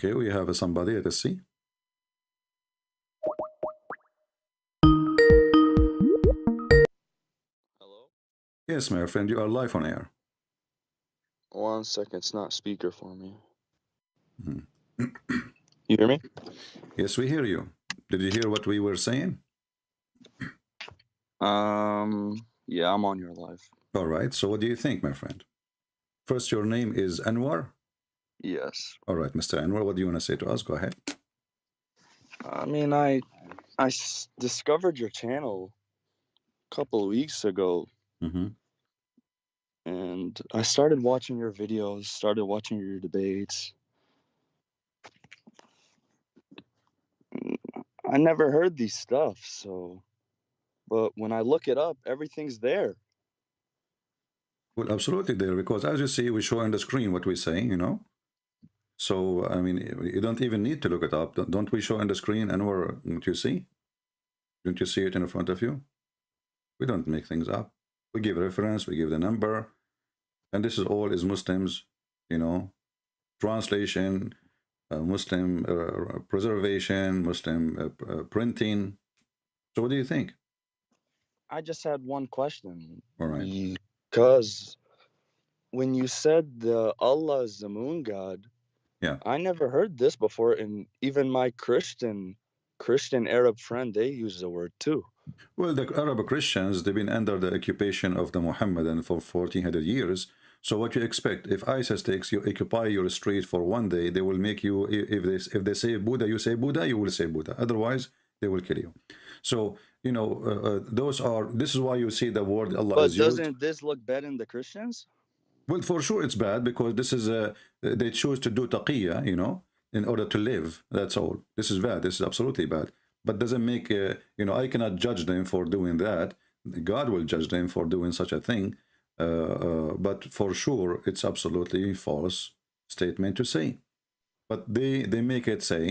Okay, we have somebody. Let us see. Hello? Yes, my friend, you are live on air. 1 second, it's not speaker for me. Mhm. You hear me? Yes, we hear you. Did you hear what we were saying? Yeah, I'm on your live. All right. So, what do you think, my friend? First, your name is Anwar. Yes. All right, Mr. Anwar, what do you want to say to us? Go ahead. I mean, discovered your channel a couple of weeks ago, Mm-hmm. and I started watching your videos, started watching your debates. I never heard these stuff, but when I look it up, everything's there. Well, absolutely there, because as you see, we show on the screen what we say, you know. So, I mean, you don't even need to look it up. Don't we show on the screen, Anwar, what you see? Don't you see it in front of you? We don't make things up. We give reference, we give the number, and this is all is Muslims, you know, translation, Muslim preservation, Muslim printing. So, what do you think? I just had one question. All right. Because when you said Allah is the moon god, Yeah. I never heard this before, and even my Christian Arab friend, they use the word too. Well, the Arab Christians, they've been under the occupation of the Muhammadan for 1400 years. So what you expect, if ISIS takes you, occupy your street for one day, they will make you, if they say Buddha, you say Buddha, you will say Buddha. Otherwise, they will kill you. So, you know, this is why you see the word Allah But is used. doesn't this look bad in the Christians? Well, for sure it's bad because this is they choose to do taqiyya, you know, in order to live. That's all. This is bad. This is absolutely bad. But doesn't make you know, I cannot judge them for doing that. God will judge them for doing such a thing. But for sure, it's absolutely false statement to say. But they make it say,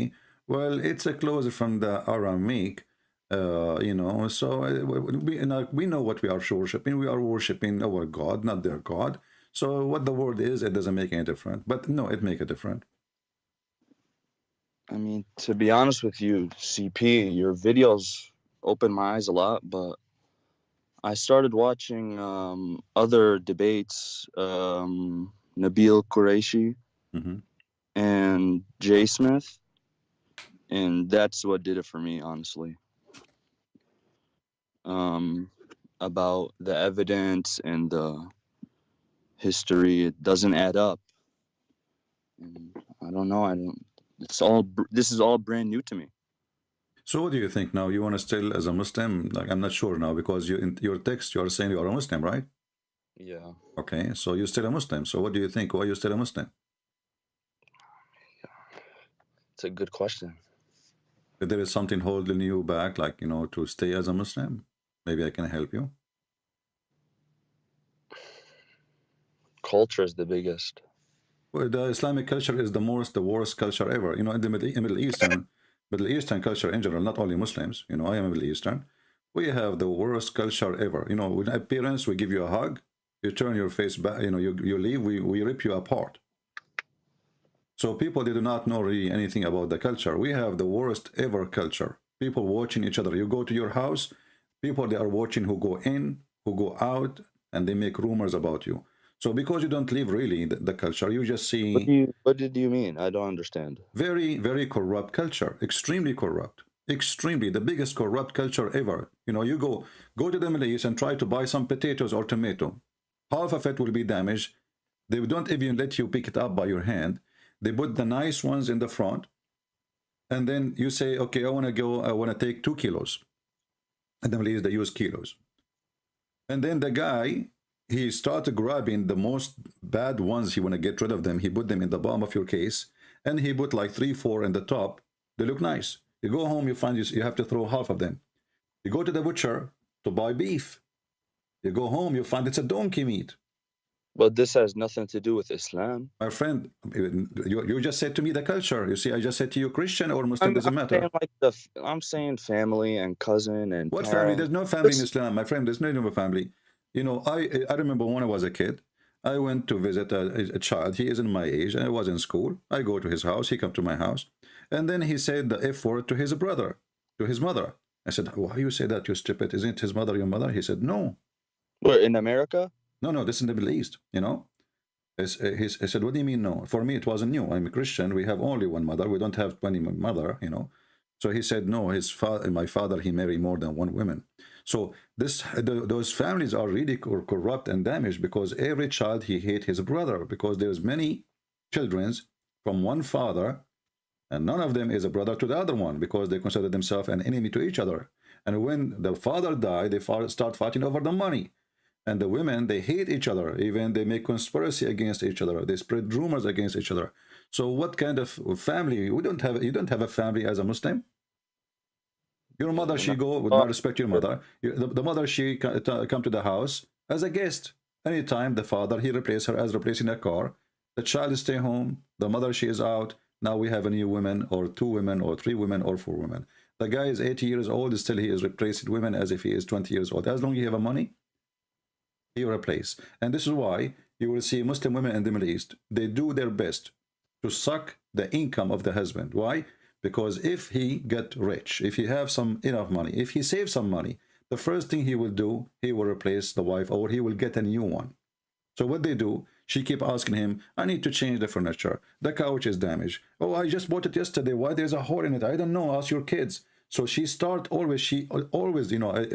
well, it's a closer from the Aramaic. You know, so we know what we are worshiping. We are worshiping our God, not their God. So what the word is, it doesn't make any difference. But no, it make a difference. I mean, to be honest with you, CP, your videos opened my eyes a lot, but I started watching other debates, Nabil Qureshi Hmm. and Jay Smith, and that's what did it for me, honestly. Um, about the evidence and the history, it doesn't add up. And I don't know. I don't. This is all brand new to me. So what do you think now? You want to still as a Muslim? Like I'm not sure now because you in your text you are saying you are a Muslim, right? Yeah. Okay, so you're still a Muslim. So what do you think? Why you still a Muslim? It's a good question. If there is something holding you back, like you know, to stay as a Muslim, maybe I can help you. Culture is the biggest. Well, the Islamic culture is the worst culture ever. You know, in the Middle Eastern culture in general, not only Muslims. You know, I am Middle Eastern. We have the worst culture ever. You know, with appearance, we give you a hug, you turn your face back. You know, you leave. We rip you apart. So people they do not know really anything about the culture. We have the worst ever culture. People watching each other. You go to your house, people they are watching who go in, who go out, and they make rumors about you. So because you don't live really the culture, you just see What did you mean? I don't understand. very, very corrupt culture, extremely corrupt, extremely the biggest corrupt culture ever. You know, you go to the Middle East and try to buy some potatoes or tomato. Half of it will be damaged. They don't even let you pick it up by your hand. They put the nice ones in the front, and then you say, okay, I want to take 2 kilos. And the Middle East, they use kilos. And then the guy, he started grabbing the most bad ones. He want to get rid of them. He put them in the bottom of your case, and he put like 3, 4 in the top. They look nice. You go home, you find you have to throw half of them. You go to the butcher to buy beef. You go home, you find it's a donkey meat. But this has nothing to do with Islam. My friend, you just said to me the culture. You see, I just said to you Christian or Muslim doesn't I'm saying matter. like I'm saying family and cousin and What family? parent. There's no family in This Islam, my friend. There's no family. You know, I remember when I was a kid, I went to visit a child. He is in my age. I was in school. I go to his house. He come to my house. And then he said the F word to his brother, to his mother. I said, why you say that, you stupid? Isn't his mother your mother? He said, no. Where, in America? No, this is in the Middle East, you know. I said, what do you mean no? For me, it wasn't new. I'm a Christian. We have only one mother. We don't have 20 mother, you know. So he said, no, my father, he married more than one woman. So those families are really corrupt and damaged because every child, he hate his brother because there's many children from one father and none of them is a brother to the other one because they consider themselves an enemy to each other. And when the father died, they start fighting over the money. And the women, they hate each other. Even they make conspiracy against each other. They spread rumors against each other. So what kind of family? You don't have a family as a Muslim. Your mother, she go with no respect. Your mother, the mother, she come to the house as a guest. Anytime the father, he replace her as replacing a car. The child stay home. The mother, she is out. Now we have a new woman, or 2 women, or 3 women, or 4 women. The guy is 80 years old. Still, he is replacing women as if he is 20 years old. As long as you have a money, you replace. And this is why you will see Muslim women in the Middle East. They do their best to suck the income of the husband. Why? Because if he get rich, if he have some enough money, if he saves some money, the first thing he will do, he will replace the wife or he will get a new one. So what they do, she keep asking him, I need to change the furniture. The couch is damaged. Oh, I just bought it yesterday. Why there's a hole in it? I don't know. Ask your kids. So she always, you know,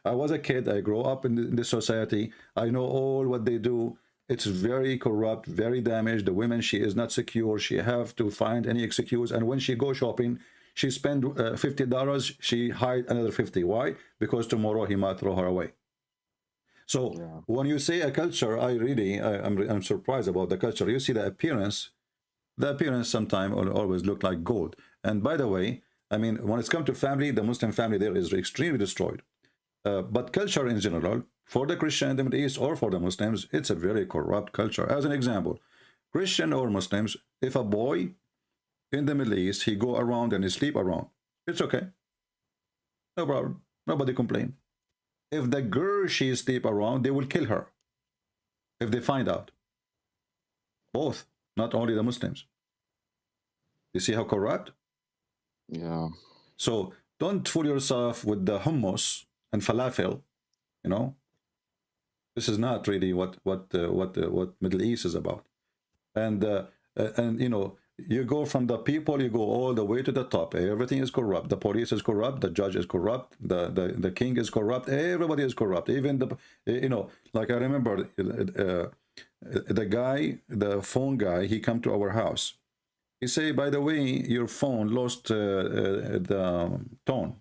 I was a kid. I grew up in this society. I know all what they do. It's very corrupt, very damaged. The women, she is not secure. She have to find any excuse. And when she go shopping, she spend $50. She hide another 50. Why? Because tomorrow he might throw her away. So yeah. When you say a culture, I'm surprised about the culture. You see the appearance sometimes always look like gold. And by the way, I mean, when it's come to family, the Muslim family there is extremely destroyed. But culture in general, for the Christian in the Middle East or for the Muslims, it's a very corrupt culture. As an example, Christian or Muslims, if a boy in the Middle East, he go around and he sleep around, it's okay. No problem. Nobody complain. If the girl, she sleep around, they will kill her if they find out. Both, not only the Muslims. You see how corrupt? Yeah. So don't fool yourself with the hummus and falafel. You know, this is not really what Middle East is about. And you know, you go from the people, you go all the way to the top. Everything is corrupt. The police is corrupt. The judge is corrupt. The king is corrupt. Everybody is corrupt. Even the, you know, like I remember the guy, the phone guy, he come to our house. He say, by the way, your phone lost the tone.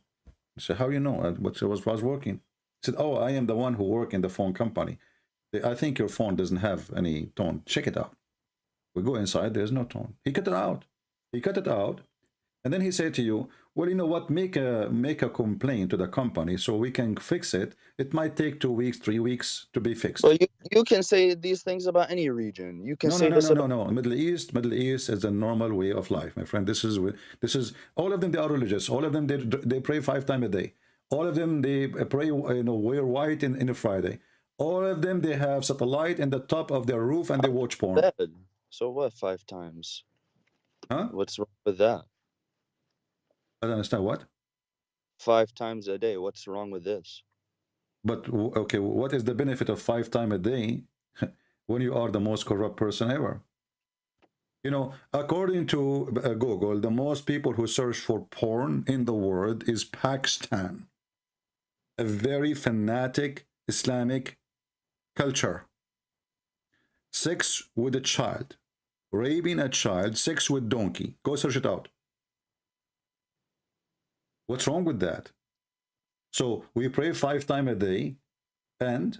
I said, how you know? What was working? He said, oh, I am the one who work in the phone company. I think your phone doesn't have any tone. Check it out. We go inside, there's no tone. He cut it out. He cut it out. And then he said to you, well, you know what, make a complaint to the company so we can fix it. It might take 2 weeks, 3 weeks to be fixed. Well, you can say these things about any region. You can say this about... No. Middle East is a normal way of life, my friend. This is all of them, they are religious. All of them, they pray 5 times a day. All of them, they pray, you know, wear white in a Friday. All of them, they have satellite in the top of their roof and they watch porn. So what, 5 times? Huh? What's wrong with that? I don't understand what? 5 times a day. What's wrong with this? But, okay, what is the benefit of 5 times a day when you are the most corrupt person ever? You know, according to Google, the most people who search for porn in the world is Pakistan. A very fanatic Islamic culture. Sex with a child, raping a child, sex with donkey. Go search it out. What's wrong with that? So we pray 5 times a day, and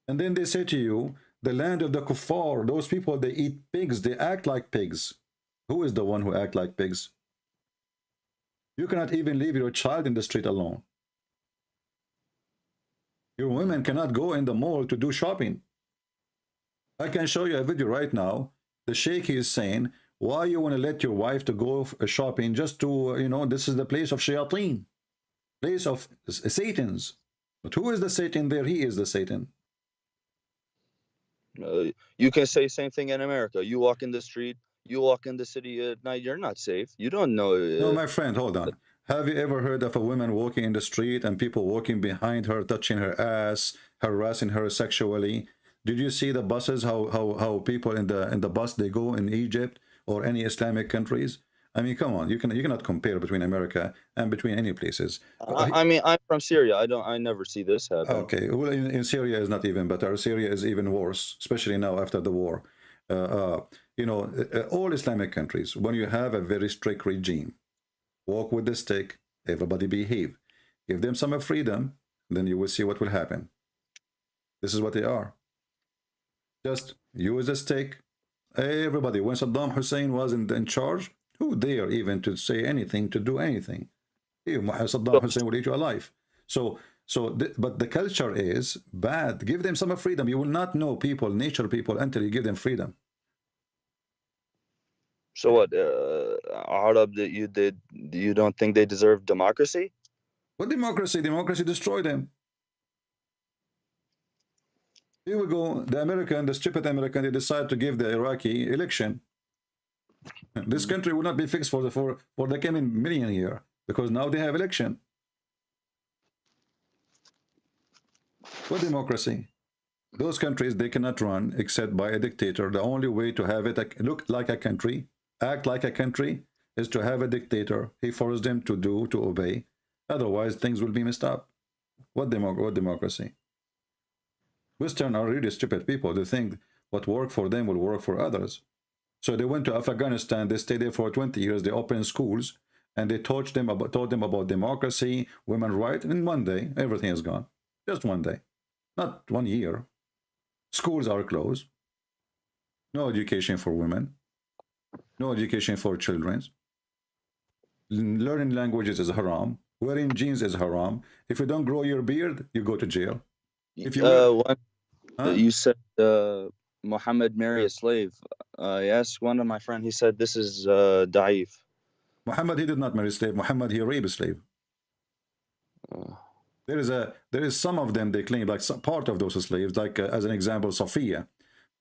then they say to you, the land of the kuffar, those people, they eat pigs, they act like pigs. Who is the one who act like pigs? You cannot even leave your child in the street alone. Your women cannot go in the mall to do shopping. I can show you a video right now. The sheikh is saying, why you want to let your wife to go shopping just to, you know, this is the place of shayateen, place of Satans. But who is the Satan there? He is the Satan. You can say same thing in America. You walk in the street, you walk in the city at night, you're not safe. You don't know. No, my friend, hold on. Have you ever heard of a woman walking in the street and people walking behind her, touching her ass, harassing her sexually? Did you see the buses? How people in the bus they go in Egypt or any Islamic countries? I mean, come on, you cannot compare between America and between any places. I mean, I'm from Syria. I never see this happen. Okay, well, in Syria is not even better. Syria is even worse, especially now after the war. You know, all Islamic countries, when you have a very strict regime, walk with the stick, everybody behave. Give them some freedom, then you will see what will happen. This is what they are. Just use a stick. Everybody, when Saddam Hussein was in charge, who dare even to say anything, to do anything? Saddam Hussein will eat you alive. But the culture is bad. Give them some freedom. You will not know people, nature people, until you give them freedom. So what, Arab, that you don't think they deserve democracy? What democracy? Democracy destroyed them. Here we go. The stupid American, they decide to give the Iraqi election. This country will not be fixed for the coming million year because now they have election. What democracy? Those countries, they cannot run except by a dictator. The only way to have it look like a country, act like a country, is to have a dictator. He forced them to obey. Otherwise, things will be messed up. What democracy? Western are really stupid people. They think what worked for them will work for others. So they went to Afghanistan. They stayed there for 20 years. They opened schools and they taught them about democracy, women's rights. And in one day, everything is gone. Just one day, not 1 year. Schools are closed. No education for women. No education for children. Learning languages is haram. Wearing jeans is haram. If you don't grow your beard, you go to jail. If you you said Muhammad marry a slave. I asked one of my friends. He said this is da'if. Muhammad, he did not marry a slave. Muhammad, he raped a slave. There is some of them they claim like some part of those slaves, like as an example, Sophia.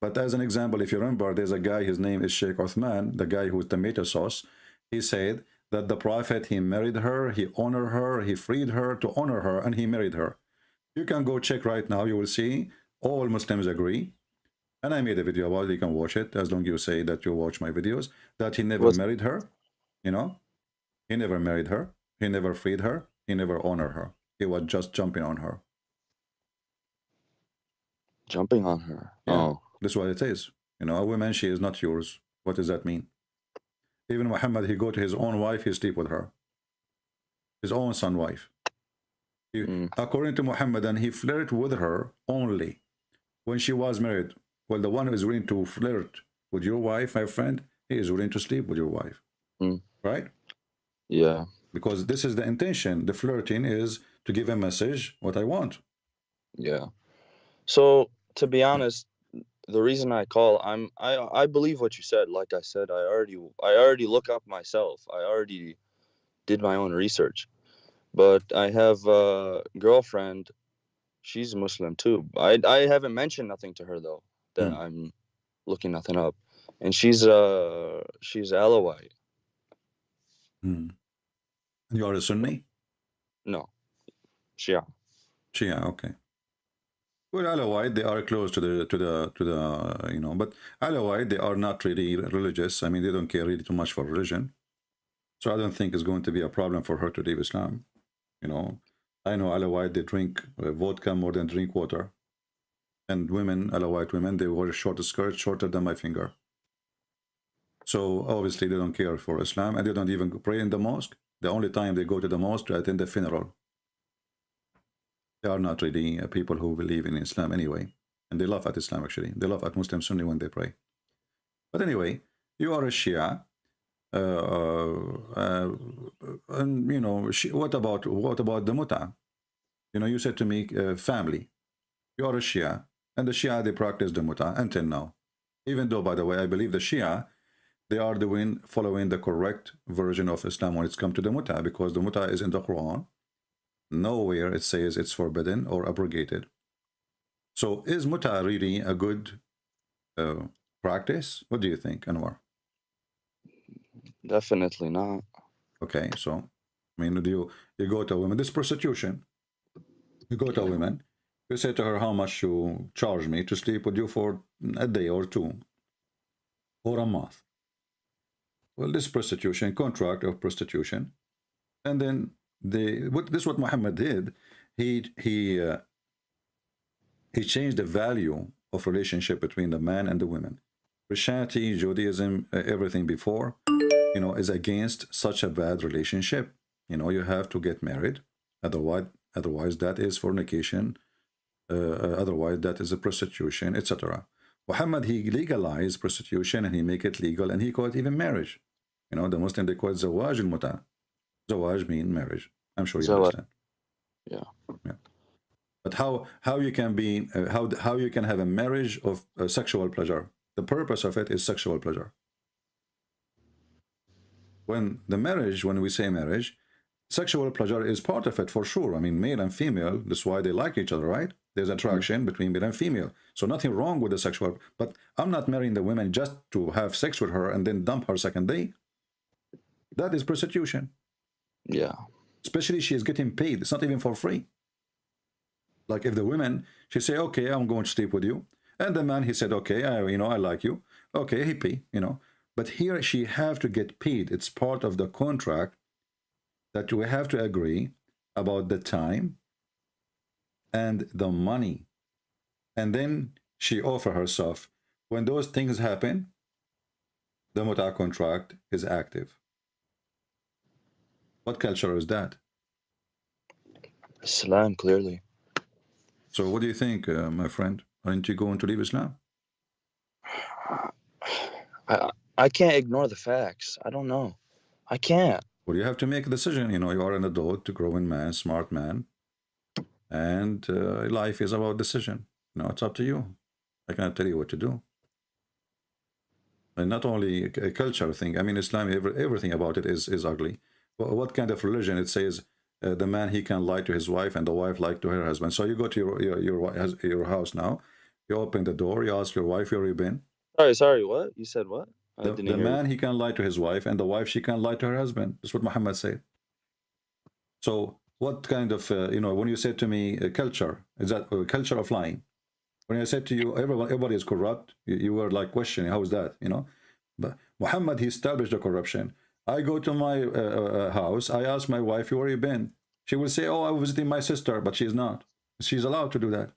But as an example, if you remember, there's a guy, his name is Sheikh Uthman, the guy who's tomato sauce. He said that the Prophet, he married her, he honored her, he freed her to honor her, and he married her. You can go check right now. You will see all Muslims agree. And I made a video about it. You can watch it as long as you say that you watch my videos. That he never married her. You know, he never married her. He never freed her. He never honored her. He was just jumping on her. Jumping on her. Yeah, oh, that's what it is. You know, a woman, she is not yours. What does that mean? Even Muhammad, he go to his own wife, he sleep with her. His own son wife. According to Muhammad, and he flirt with her only when she was married. Well, the one who is willing to flirt with your wife, my friend, he is willing to sleep with your wife. Right? Yeah. Because this is the intention. The flirting is to give a message, what I want. Yeah. So, to be honest, the reason I call, I believe what you said. Like I said, I already look up myself. I already did my own research. But I have a girlfriend. She's Muslim too. I haven't mentioned nothing to her though, that I'm looking nothing up. And she's Alawite. You are a Sunni? No. Shia. Shia, okay. Well, Alawite, they are close to the you know, but Alawite, they are not really religious. I mean, they don't care really too much for religion. So I don't think it's going to be a problem for her to leave Islam. You know, I know Alawite, they drink vodka more than drink water. And women, Alawite women, they wear short skirts, shorter than my finger. So obviously they don't care for Islam, and they don't even pray in the mosque. The only time they go to the mosque to attend the funeral. They are not really people who believe in Islam anyway. And they laugh at Islam, actually. They laugh at Muslim Sunni when they pray. But anyway, you are a Shia. And you know, what about the muta? You know, you said to me, family. You are a Shia, and the Shia, they practice the muta until now. Even though, by the way, I believe the Shia, they are following the correct version of Islam when it's come to the muta, because the muta is in the Quran. Nowhere it says it's forbidden or abrogated. So is muta really a good practice? What do you think, Anwar? Definitely not. Okay, so I mean, you go to a woman? This is prostitution. You go to a Yeah. woman, you say to her how much you charge me to sleep with you for a day or two or a month. Well, this prostitution, contract of prostitution, and then this is what Muhammad did. He he changed the value of relationship between the man and the women. Christianity, Judaism, everything before, is against such a bad relationship. You have to get married, otherwise that is fornication. Otherwise that is a prostitution, etc. Muhammad, he legalized prostitution and he make it legal and he called it even marriage. The Muslim, they call it zawaj al-muta. Zawaj mean marriage. I'm sure you So, understand. yeah. Yeah. But how you can be how you can have a marriage of sexual pleasure? The purpose of it is sexual pleasure. When we say marriage, sexual pleasure is part of it for sure. I mean, male and female, that's why they like each other, right? There's attraction between male and female. So nothing wrong with the sexual, but I'm not marrying the woman just to have sex with her and then dump her second day. That is prostitution. Yeah. Especially she is getting paid. It's not even for free. Like if the woman, she say, okay, I'm going to sleep with you. And the man, he said, okay, I like you. Okay, he pay, But here she have to get paid. It's part of the contract that we have to agree about the time and the money. And then she offer herself. When those things happen, the muta contract is active. What culture is that? Islam, clearly. So what do you think, my friend? Aren't you going to leave Islam? I can't ignore the facts. I don't know. I can't. Well, you have to make a decision. You are an adult, growing man, smart man. And life is about decision. It's up to you. I cannot tell you what to do. And not only a culture thing. I mean, Islam, everything about it is ugly. What kind of religion? It says the man, he can lie to his wife and the wife lie to her husband. So you go to your house now. You open the door. You ask your wife, where you been? Sorry, what? You said what? The man, he can lie to his wife, and the wife, she can lie to her husband. That's what Muhammad said. So what kind of, when you said to me culture, is that a culture of lying? When I said to you, everybody is corrupt, you were like questioning, how is that, But Muhammad, he established the corruption. I go to my house, I ask my wife, where you been? She will say, oh, I was visiting my sister, but she's not. She's allowed to do that.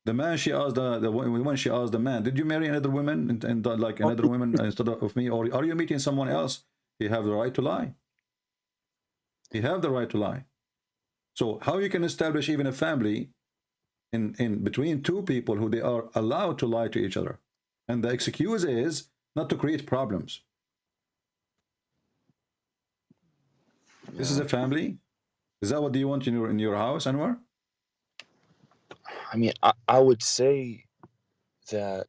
The man, she asked the woman, she asked the man, did you marry another woman and like another woman instead of me, or are you meeting someone else? He have the right to lie. He have the right to lie. So how you can establish even a family in between two people who they are allowed to lie to each other, and the excuse is not to create problems. Yeah. This is a family. Is that what you want in your house, Anwar? I mean, I would say that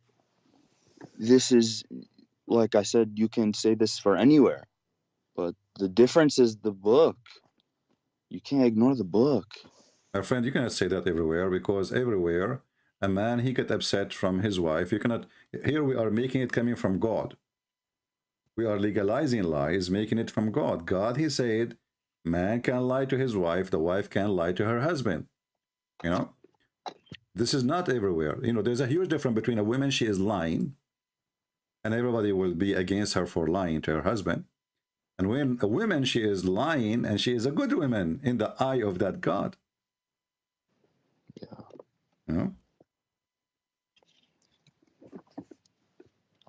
this is, like I said, you can say this for anywhere, but the difference is the book. You can't ignore the book. My friend, you cannot say that everywhere, because everywhere a man, he get upset from his wife. You cannot. Here we are making it coming from God. We are legalizing lies, making it from God. God, he said, man can lie to his wife, the wife can lie to her husband. This is not everywhere. There's a huge difference between a woman, she is lying, and everybody will be against her for lying to her husband. And when a woman, she is lying, and she is a good woman in the eye of that God. Yeah.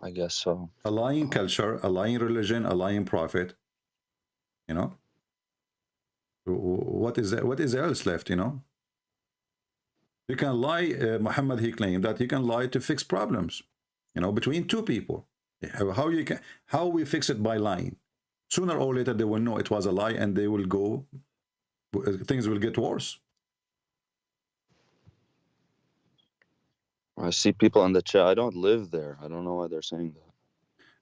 I guess so. A lying culture, a lying religion, a lying prophet. What is that? What is else left? You can lie. Muhammad, he claimed that he can lie to fix problems, between two people. How we fix it? By lying. Sooner or later they will know it was a lie, and they will go. Things will get worse. I see people in the chat. I don't live there. I don't know why they're saying that.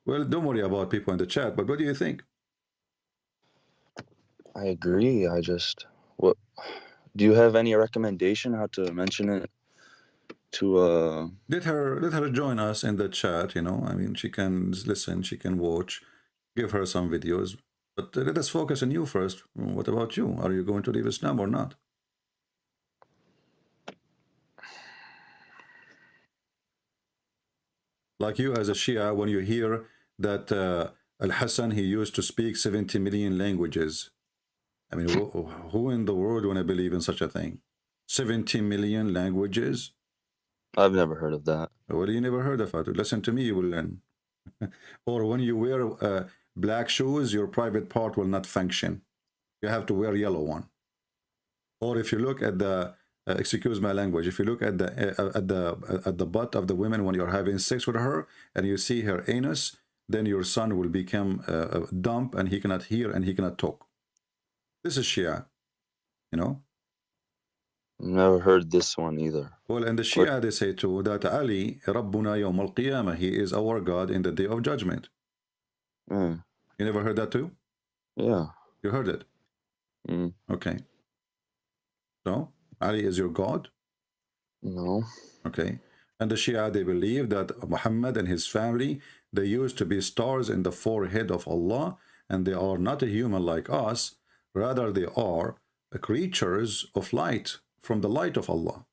Well, don't worry about people in the chat. But what do you think? I agree. What? Do you have any recommendation how to mention it to let her join us in the chat. You know, I mean, she can listen, she can watch, give her some videos. But let us focus on you first. What about you? Are you going to leave Islam or not? Like you as a Shia, when you hear that Al-Hassan, he used to speak 70 million languages. I mean, who in the world want to believe in such a thing? 70 million languages? I've never heard of that. Well, you never heard of it. Listen to me, you will learn. Or when you wear black shoes, your private part will not function. You have to wear yellow one. Or if you look at the excuse my language, if you look at the butt of the woman when you're having sex with her and you see her anus, then your son will become dumb and he cannot hear and he cannot talk. This is Shia, you know. Never heard this one either. Well, in the Shia they say too that Ali Rabbuna Yawm al-Qiyamah, he is our God in the day of judgment. Mm. You never heard that too? Yeah. You heard it? Mm. Okay. So Ali is your God? No. Okay. And the Shia, they believe that Muhammad and his family, they used to be stars in the forehead of Allah, and they are not a human like us. Rather, they are creatures of light, from the light of Allah.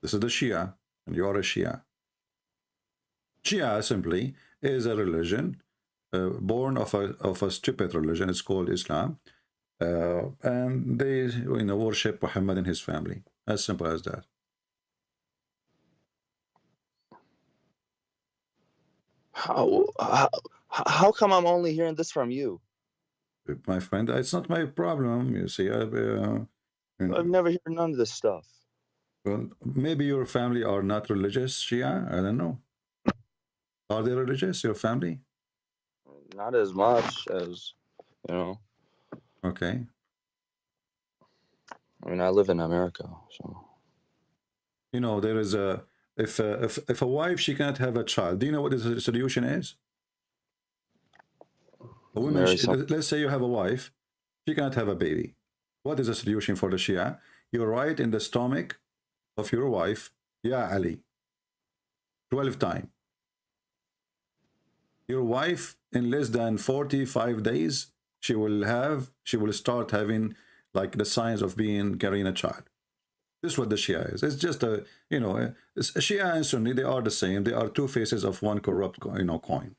This is the Shia, and you are a Shia. Shia simply is a religion born of a stupid religion. It's called Islam. And they worship Muhammad and his family. As simple as that. How come I'm only hearing this from you? My friend, it's not my problem. You see, I've never heard none of this stuff. Well, maybe your family are not religious, Shia. I don't know. Are they religious, your family? Not as much as, you know. Okay. I mean, I live in America, so. You know, there is a if a wife, she cannot have a child. Do you know what the solution is? A woman, let's say you have a wife, she cannot have a baby. What is the solution for the Shia? You write in the stomach of your wife, Ya Ali, 12 times. Your wife, in less than 45 days, she will start having like the signs of carrying a child. This is what the Shia is. It's just a, you know, Shia and Sunni, they are the same. They are two faces of one corrupt, coin.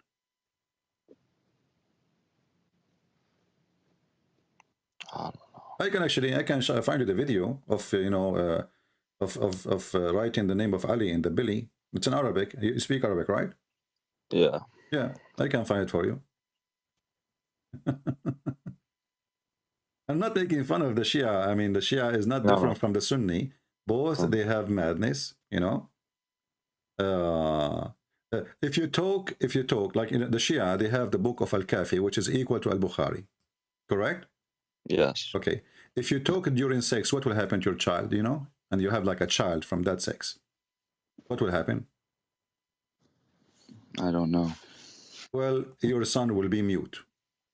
I can find you the video of writing the name of Ali in the belly. It's in Arabic. You speak Arabic, right? Yeah. Yeah, I can find it for you. I'm not making fun of the Shia. I mean, the Shia is not different from the Sunni. Both they have madness, you know. If you talk like the Shia, they have the book of Al-Kafi, which is equal to Al-Bukhari, correct? Yes. Okay. If you talk during sex, what will happen to your child, you know? And you have like a child from that sex. What will happen? I don't know. Well, your son will be mute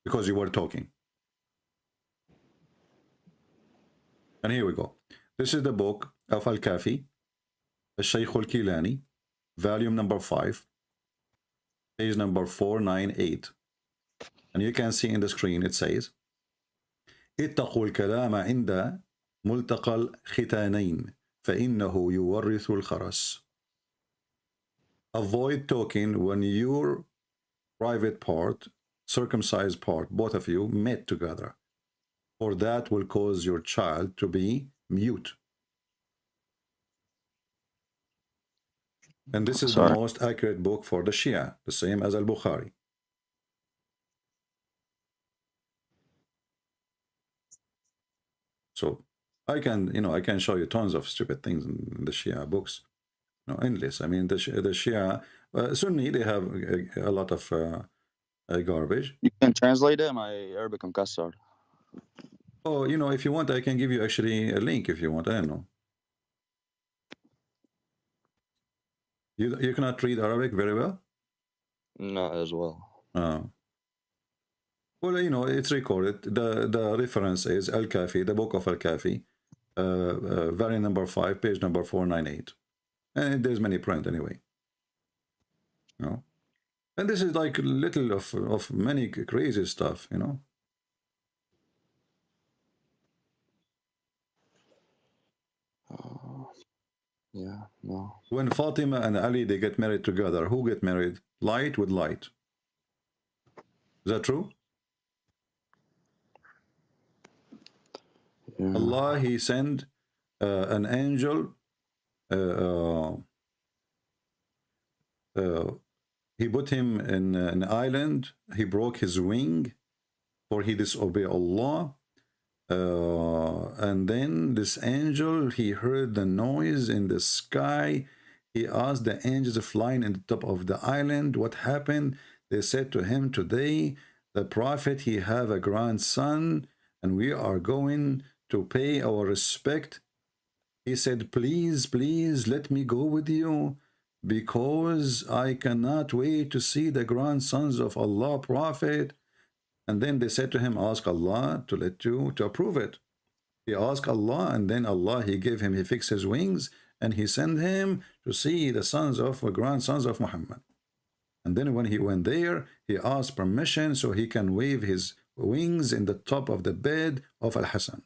because you were talking. And here we go. This is the book of Al-Kafi, Al-Shaykh Al-Kilani, volume number 5, page number 498. And you can see in the screen, it says, اتقوا الكلام عند ملتقى الختانين فإنه يورث الخرس. Avoid talking when your private part, circumcised part, both of you met together, for that will cause your child to be mute. And this is the most accurate book for the Shia, the same as Al-Bukhari. So I can show you tons of stupid things in the Shia books, endless. I mean, the Shia, Sunni, they have a lot of garbage. You can translate it. My Arabic mkassar. Oh, if you want, I can give you actually a link if you want. I don't know. You cannot read Arabic very well? Not as well. Well, it's recorded. The reference is Al-Kafi, the book of Al-Kafi, variant number 5, page number 498. And there's many print anyway. You know? And this is like little of many crazy stuff, you know. Yeah, no. When Fatima and Ali, they get married together, who get married? Light with light. Is that true? Yeah. Allah, he sent an angel. He put him in an island. He broke his wing, for he disobeyed Allah. And then this angel, he heard the noise in the sky. He asked the angels flying in the top of the island, what happened? They said to him, today the prophet, he have a grandson, and we are going to pay our respect. He said, please, please let me go with you, because I cannot wait to see the grandsons of Allah prophet. And then they said to him, ask Allah to let you to approve it. He asked Allah, and then Allah, he gave him, he fixed his wings, and he sent him to see the sons of grandsons of Muhammad. And then when he went there, he asked permission so he can wave his wings in the top of the bed of Al-Hassan.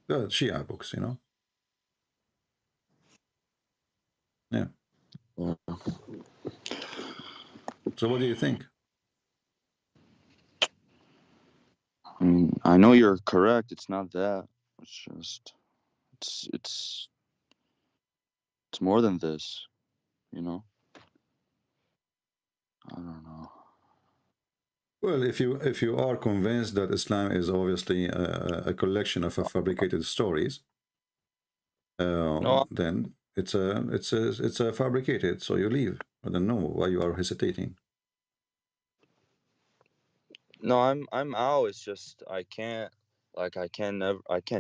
The Shia books, you know. Yeah. Yeah. So what do you think? I mean, I know you're correct. It's not that. It's just, it's more than this, you know. I don't know. Well, if you are convinced that Islam is obviously a collection of fabricated stories, No, then it's a fabricated. So you leave. I don't know why you are hesitating. no, I'm out. It's just I can't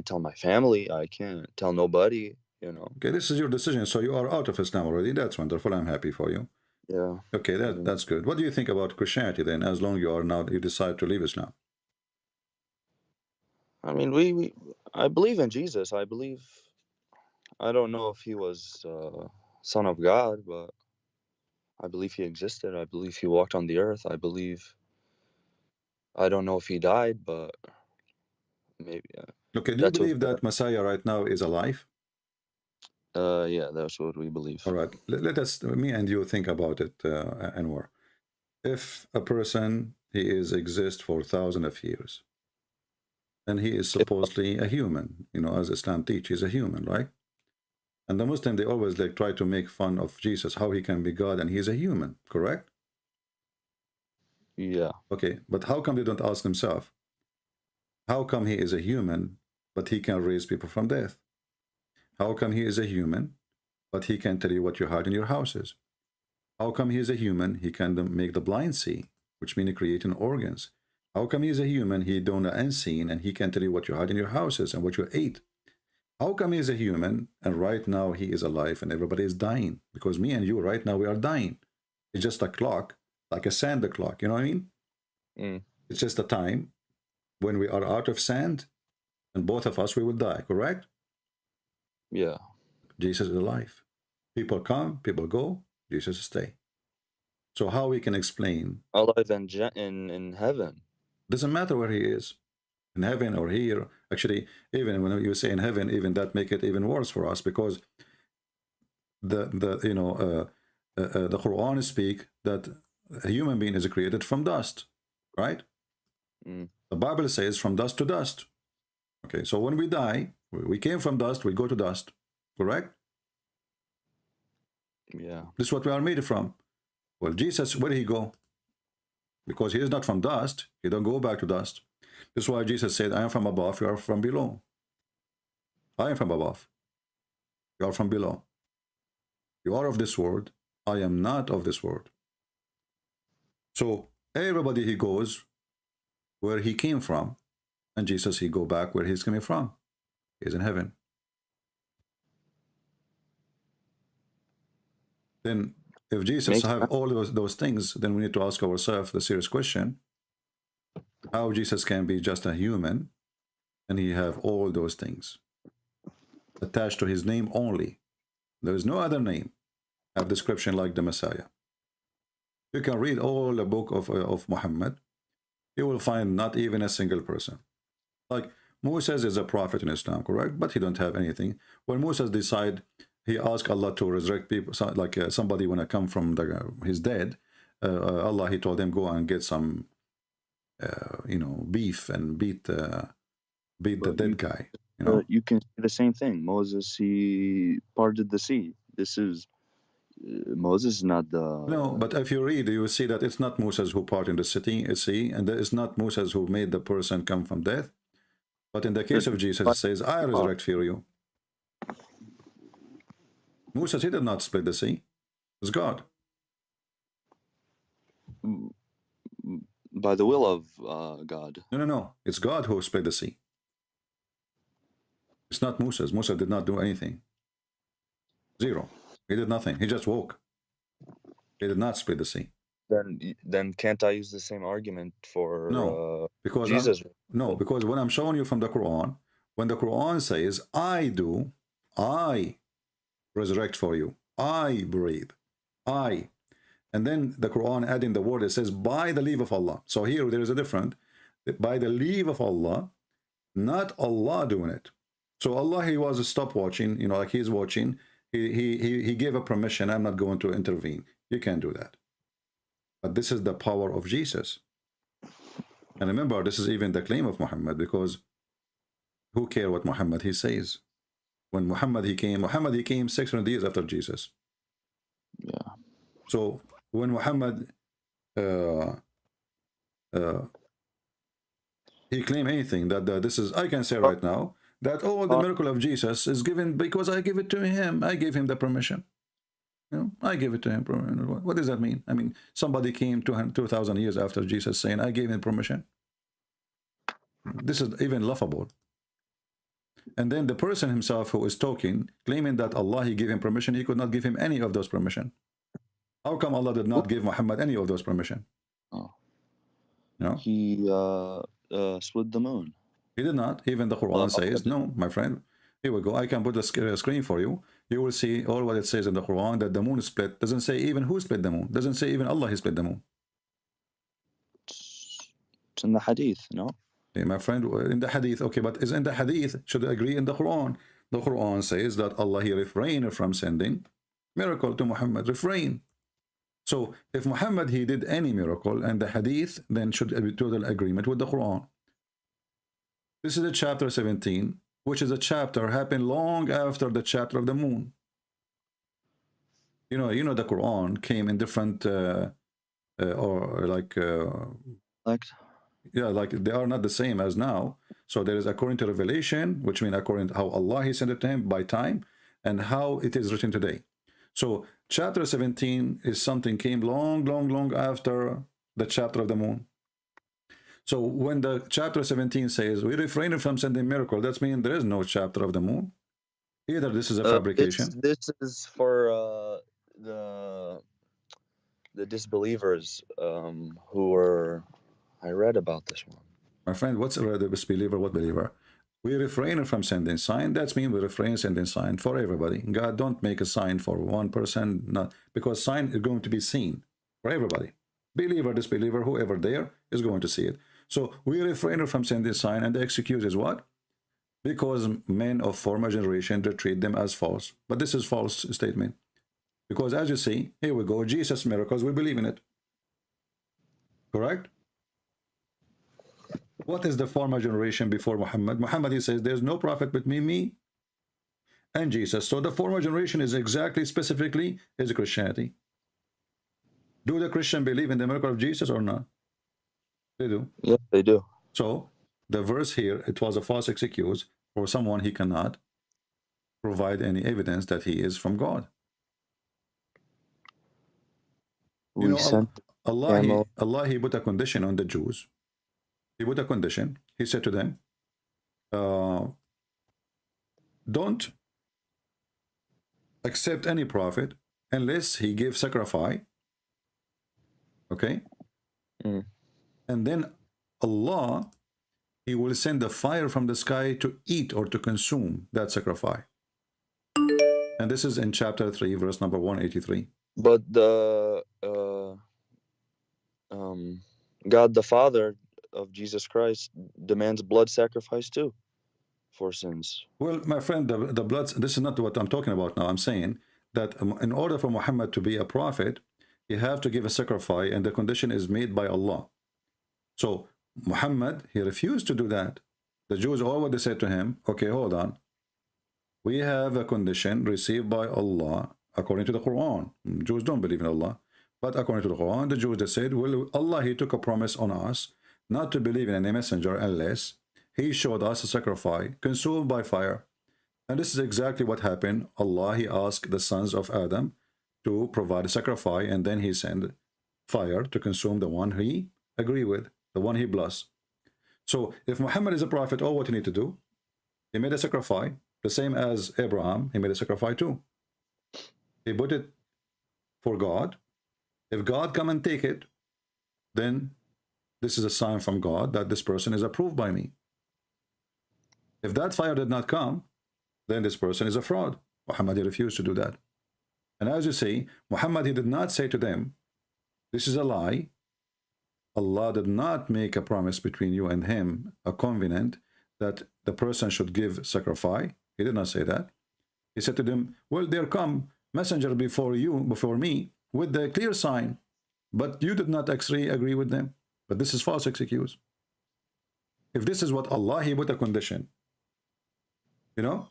tell my family. I can't tell nobody, you know. Okay, this is your decision. So you are out of Islam already. That's wonderful. I'm happy for you. Yeah. Okay, that's good. What do you think about Christianity then? As long you decide to leave Islam. I mean, I believe in Jesus. I don't know if he was son of God, but I believe he existed. I believe he walked on the earth. I don't know if he died, but maybe. Okay, do you believe that Messiah right now is alive? Yeah, that's what we believe. All right, let us, me and you, think about it, Anwar. If a person, he exists for thousands of years, and he is supposedly a human, you know, as Islam teaches, he's a human, right? And the Muslim, they always like try to make fun of Jesus, how he can be God and he's a human, correct? Yeah. Okay, but how come they don't ask themselves, how come he is a human, but he can raise people from death? How come he is a human, but he can tell you what you hide in your houses? How come he is a human, he can make the blind see, which means creating organs? How come he is a human, he don't know unseen, and he can tell you what you hide in your houses and what you ate? How come he is a human, and right now he is alive and everybody is dying? Because me and you right now, we are dying. It's just a clock, like a sand clock, you know what I mean? Mm. It's just a time when we are out of sand, and both of us, we will die, correct? Yeah. Jesus is alive. People come, people go, Jesus stay. So how we can explain? Alive in heaven. Doesn't matter where he is, in heaven or here. Actually, even when you say in heaven, even that make it even worse for us, because the Quran speak that a human being is created from dust, right? Mm. The Bible says from dust to dust. Okay, so when we die, we came from dust, we go to dust, correct? Yeah. This is what we are made from. Well, Jesus, where did he go? Because he is not from dust, he don't go back to dust. This is why Jesus said, I am from above, you are from below. I am from above, you are from below. You are of this world, I am not of this world. So everybody, he goes where he came from, and Jesus, he go back where he's coming from. He's in heaven. Then if Jesus have all those things, then we need to ask ourselves the serious question, how Jesus can be just a human and he have all those things attached to his name only. There is no other name have description like the Messiah. You can read all the book of Muhammad. You will find not even a single person. Like Moses is a prophet in Islam, correct? But he don't have anything. When Moses decide, he asked Allah to resurrect people, like somebody when I come from his dead. Allah, he told him, go and get some, beef and beat the dead guy. You can see the same thing. Moses, he parted the sea. This is Moses is not the... No, but if you read, you will see that it's not Moses who parted the sea, and it's not Moses who made the person come from death. But in the case of Jesus, it says, I resurrect for you. Moses, he did not split the sea. It's God. By the will of God. No. It's God who split the sea. It's not Moses. Moses did not do anything. Zero. He did nothing. He just woke. He did not split the sea. Then can't I use the same argument for because Jesus? No, because when I'm showing you from the Quran, when the Quran says, I resurrect for you, I breathe, and then the Quran adding the word, it says, by the leave of Allah. So here there is a difference. By the leave of Allah, not Allah doing it. So Allah, he was stop watching, like he's watching. He gave a permission. I'm not going to intervene. You can't do that. But this is the power of Jesus. And remember, this is even the claim of Muhammad, because who care what Muhammad he says? When Muhammad he came 600 years after Jesus. Yeah. So when Muhammad he claim anything that this is, I can say right now that all the miracle of Jesus is given because I give it to him. I gave him the permission. I gave it to him. What does that mean? I mean, somebody came 2,000 years after Jesus saying, I gave him permission. This is even laughable. And then the person himself who is talking, claiming that Allah, he gave him permission, he could not give him any of those permission. How come Allah did not give Muhammad any of those permission? He split the moon. He did not. Even the Quran says, no, my friend. Here we go. I can put the screen for you. You will see all what it says in the Quran, that the moon is split. Doesn't say even who split the moon. Doesn't say even Allah, he split the moon. It's in the hadith, no? Okay, my friend, in the hadith, okay, but is in the hadith, should agree in the Quran. The Quran says that Allah, he refrained from sending miracle to Muhammad, refrain. So if Muhammad, he did any miracle and the hadith, then should be total agreement with the Quran. This is the chapter 17, which is a chapter happened long after the chapter of the moon. You know the Quran came in different like they are not the same as now. So there is according to revelation, which means according to how Allah he sent it to him by time, and how it is written today. So chapter 17 is something came long after the chapter of the moon. So when the chapter 17 says we refrain from sending miracle, that means there is no chapter of the moon. Either this is a fabrication. This is for the disbelievers who were. I read about this one. My friend, what's the disbeliever? What believer? We refrain from sending sign. That means we refrain sending sign for everybody. God don't make a sign for one person, not because sign is going to be seen for everybody. Believer, disbeliever, whoever there is going to see it. So we refrain from sending sign, and the excuse is what? Because men of former generation, they treat them as false. But this is false statement. Because as you see, here we go, Jesus' miracles, we believe in it. Correct? What is the former generation before Muhammad? Muhammad, he says, there's no prophet between me and Jesus. So the former generation is exactly, specifically, is Christianity. Do the Christian believe in the miracle of Jesus or not? They do. Yeah, they do. So the verse here, it was a false excuse for someone he cannot provide any evidence that he is from God. Allah, he put a condition on the Jews. He put a condition. He said to them, don't accept any prophet unless he gives sacrifice. Okay? And then Allah, he will send the fire from the sky to eat or to consume that sacrifice. And this is in chapter 3, verse number 183. But God the Father of Jesus Christ demands blood sacrifice too for sins. Well, my friend, the blood, this is not what I'm talking about now. I'm saying that in order for Muhammad to be a prophet, he have to give a sacrifice, and the condition is made by Allah. So Muhammad, he refused to do that. The Jews, all what they said to him, okay, hold on. We have a condition received by Allah according to the Quran. Jews don't believe in Allah. But according to the Quran, the Jews, they said, well, Allah, he took a promise on us not to believe in any messenger unless he showed us a sacrifice consumed by fire. And this is exactly what happened. Allah, he asked the sons of Adam to provide a sacrifice, and then he sent fire to consume the one he agree with, the one he blessed. So if Muhammad is a prophet, all what you need to do, he made a sacrifice, the same as Abraham, he made a sacrifice too. He put it for God. If God come and take it, then this is a sign from God that this person is approved by me. If that fire did not come, then this person is a fraud. Muhammad, he refused to do that. And as you see, Muhammad, he did not say to them, this is a lie. Allah did not make a promise between you and him, a covenant, that the person should give sacrifice. He did not say that. He said to them, well, there come messenger before you, before me, with the clear sign, but you did not actually agree with them. But this is false excuse. If this is what Allah, he put a condition, you know,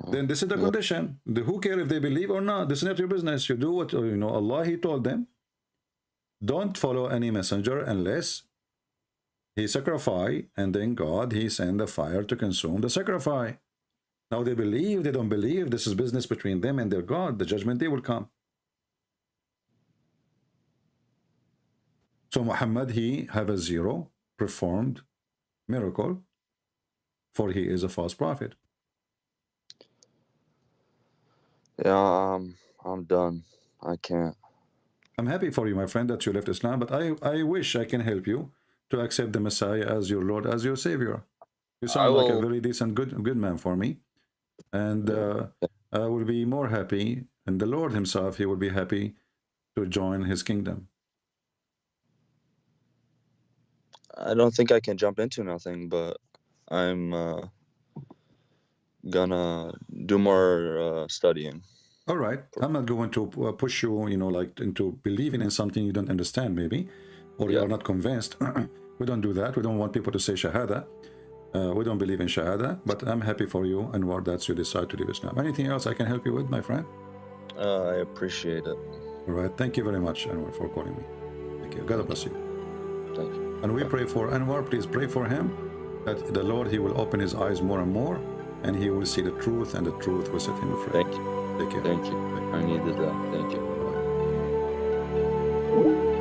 then this is the condition. Who cares if they believe or not? This is not your business. You do what, you know, Allah, he told them, don't follow any messenger unless he sacrifice, and then God, he send the fire to consume the sacrifice. Now they believe, they don't believe, this is business between them and their God. The judgment day will come. So Muhammad, he have a zero performed miracle, for he is a false prophet. Yeah, I'm done. I can't. I'm happy for you, my friend, that you left Islam, but I wish I can help you to accept the Messiah as your Lord, as your Savior. You sound like a very decent, good man for me. And I will be more happy, and the Lord himself, he will be happy to join his kingdom. I don't think I can jump into nothing, but I'm gonna do more studying. All right. I'm not going to push you, you know, like into believing in something you don't understand, maybe, or you are not convinced. We don't do that. We don't want people to say Shahada. We don't believe in Shahada, but I'm happy for you, and what that's you decide to leave Islam. Anything else I can help you with, my friend? I appreciate it. All right. Thank you very much, Anwar, for calling me. Thank you. God bless you. Thank you. And we pray for Anwar. Please pray for him that the Lord, he will open his eyes more and more, and he will see the truth, and the truth will set him free. Thank you. Take care. Thank you. I needed that. Thank you. Bye.